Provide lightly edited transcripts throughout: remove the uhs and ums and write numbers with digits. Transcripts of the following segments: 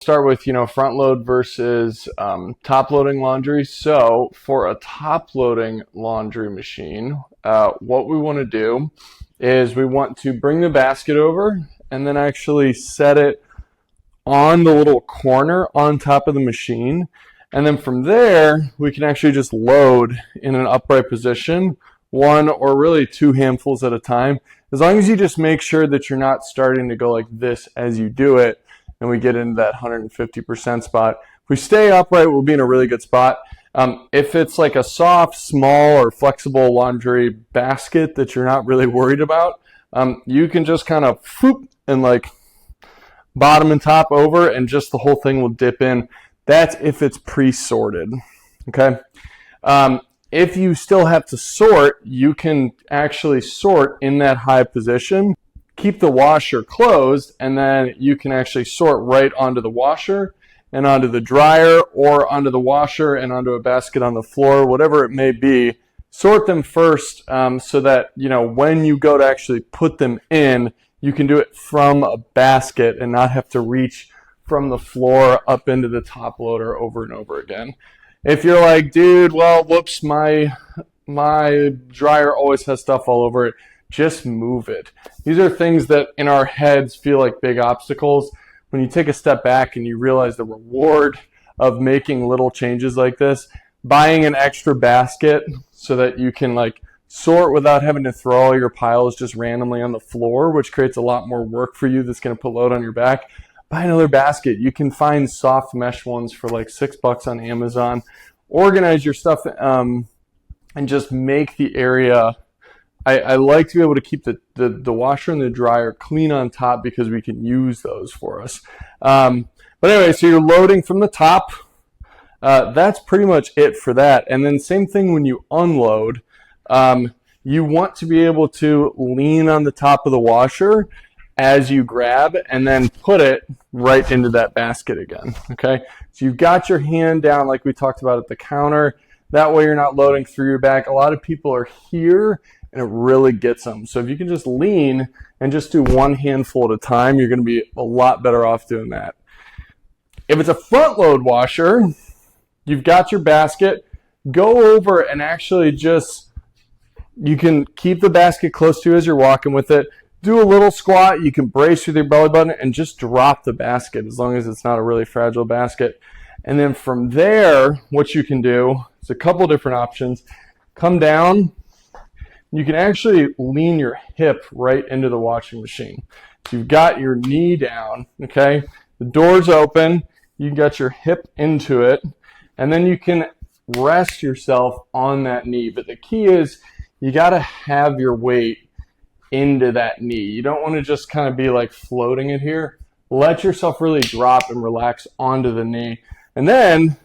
Start with, front load versus top loading laundry. So for a top loading laundry machine, what we want to do is we want to bring the basket over and then actually set it on the little corner on top of the machine. And then from there, we can actually just load in an upright position, one or really two handfuls at a time. As long as you just make sure that you're not starting to go like this as you do it, and we get into that 150% spot. If we stay upright, we'll be in a really good spot. If it's like a soft, small, or flexible laundry basket that you're not really worried about, you can just kind of whoop and like bottom and top over, and just the whole thing will dip in. That's if it's pre-sorted, okay? If you still have to sort, you can actually sort in that high position. Keep the washer closed, and then you can actually sort right onto the washer and onto the dryer, or onto the washer and onto a basket on the floor, whatever it may be. Sort them first so that when you go to actually put them in, you can do it from a basket and not have to reach from the floor up into the top loader over and over again. If you're like, dude, well, whoops, my dryer always has stuff all over it, just move it. These are things that in our heads feel like big obstacles. When you take a step back and you realize the reward of making little changes like this, buying an extra basket so that you can like sort without having to throw all your piles just randomly on the floor, which creates a lot more work for you that's going to put load on your back. Buy another basket. You can find soft mesh ones for like $6 on Amazon. Organize your stuff and just make the area. I like to be able to keep the washer and the dryer clean on top because we can use those for us. But anyway, so you're loading from the top. That's pretty much it for that. And then same thing when you unload. You want to be able to lean on the top of the washer as you grab and then put it right into that basket again, okay? So you've got your hand down like we talked about at the counter. That way you're not loading through your back. A lot of people are here and it really gets them. So if you can just lean and just do one handful at a time, you're going to be a lot better off doing that. If it's a front load washer, you've got your basket, go over and actually you can keep the basket close to you as you're walking with it. Do a little squat. You can brace with your belly button and just drop the basket as long as it's not a really fragile basket. And then from there, what you can do is a couple different options. Come down. You can actually lean your hip right into the washing machine. So you've got your knee down, okay? The door's open. You got your hip into it. And then you can rest yourself on that knee. But the key is you got to have your weight into that knee. You don't want to just kind of be like floating it here. Let yourself really drop and relax onto the knee. And then,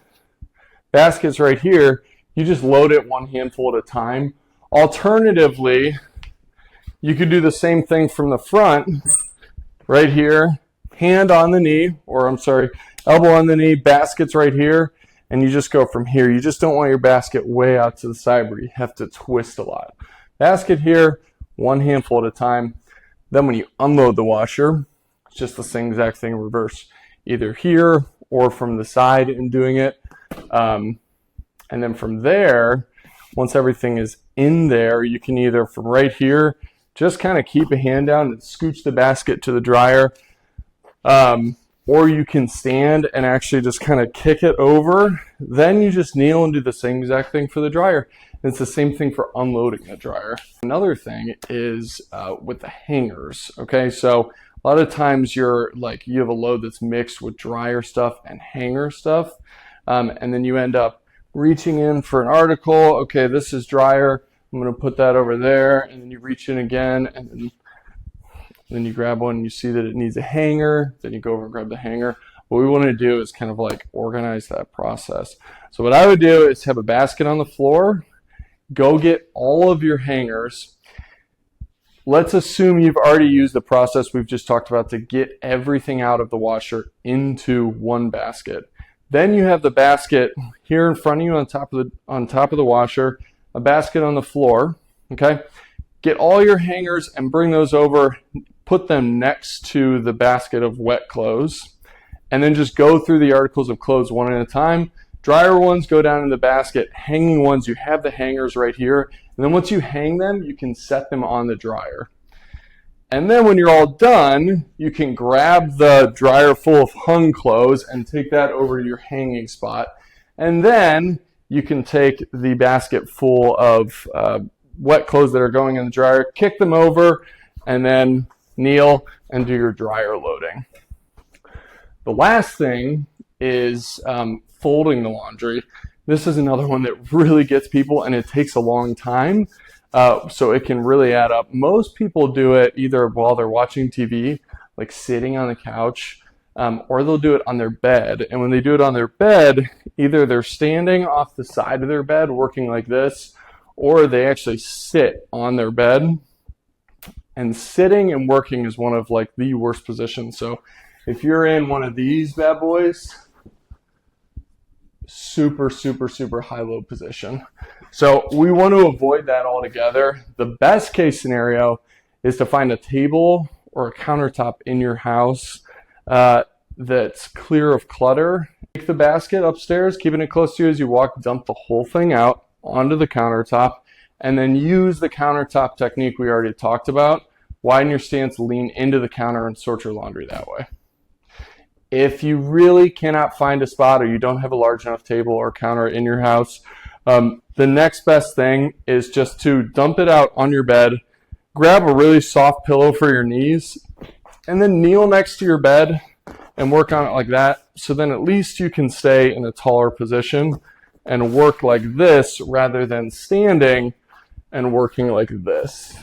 basket's right here. You just load it one handful at a time. Alternatively, you could do the same thing from the front, right here, hand on the knee, elbow on the knee, basket's right here, and you just go from here. You just don't want your basket way out to the side where you have to twist a lot. Basket here, one handful at a time. Then when you unload the washer, it's just the same exact thing in reverse, either here or from the side in doing it. And then from there, once everything is in there, you can either from right here, just kind of keep a hand down and scooch the basket to the dryer. Or you can stand and actually just kind of kick it over. Then you just kneel and do the same exact thing for the dryer. And it's the same thing for unloading the dryer. Another thing is with the hangers, okay? So a lot of times you have a load that's mixed with dryer stuff and hanger stuff. And then you end up reaching in for an article. Okay, this is dryer. I'm going to put that over there. And then you reach in again, and then you grab one and you see that it needs a hanger. Then you go over and grab the hanger. What we want to do is kind of like organize that process. So what I would do is have a basket on the floor. Go get all of your hangers. Let's assume you've already used the process we've just talked about to get everything out of the washer into one basket. Then you have the basket here in front of you on top of the washer, a basket on the floor, okay? Get all your hangers and bring those over, put them next to the basket of wet clothes, and then just go through the articles of clothes one at a time. Dryer ones go down in the basket. Hanging ones, you have the hangers right here. And then once you hang them, you can set them on the dryer. And then when you're all done, you can grab the dryer full of hung clothes and take that over to your hanging spot. And then you can take the basket full of wet clothes that are going in the dryer, kick them over, and then kneel and do your dryer loading. The last thing is folding the laundry. This is another one that really gets people, and it takes a long time, so it can really add up. Most people do it either while they're watching TV, like sitting on the couch, or they'll do it on their bed. And when they do it on their bed, either they're standing off the side of their bed working like this, or they actually sit on their bed. And sitting and working is one of like the worst positions. So if you're in one of these bad boys, super, super, super high load position. So we want to avoid that altogether. The best case scenario is to find a table or a countertop in your house that's clear of clutter. Take the basket upstairs, keeping it close to you as you walk, dump the whole thing out onto the countertop, and then use the countertop technique we already talked about. Widen your stance, lean into the counter, and sort your laundry that way. If you really cannot find a spot, or you don't have a large enough table or counter in your house, the next best thing is just to dump it out on your bed, grab a really soft pillow for your knees, and then kneel next to your bed and work on it like that. So then at least you can stay in a taller position and work like this rather than standing and working like this.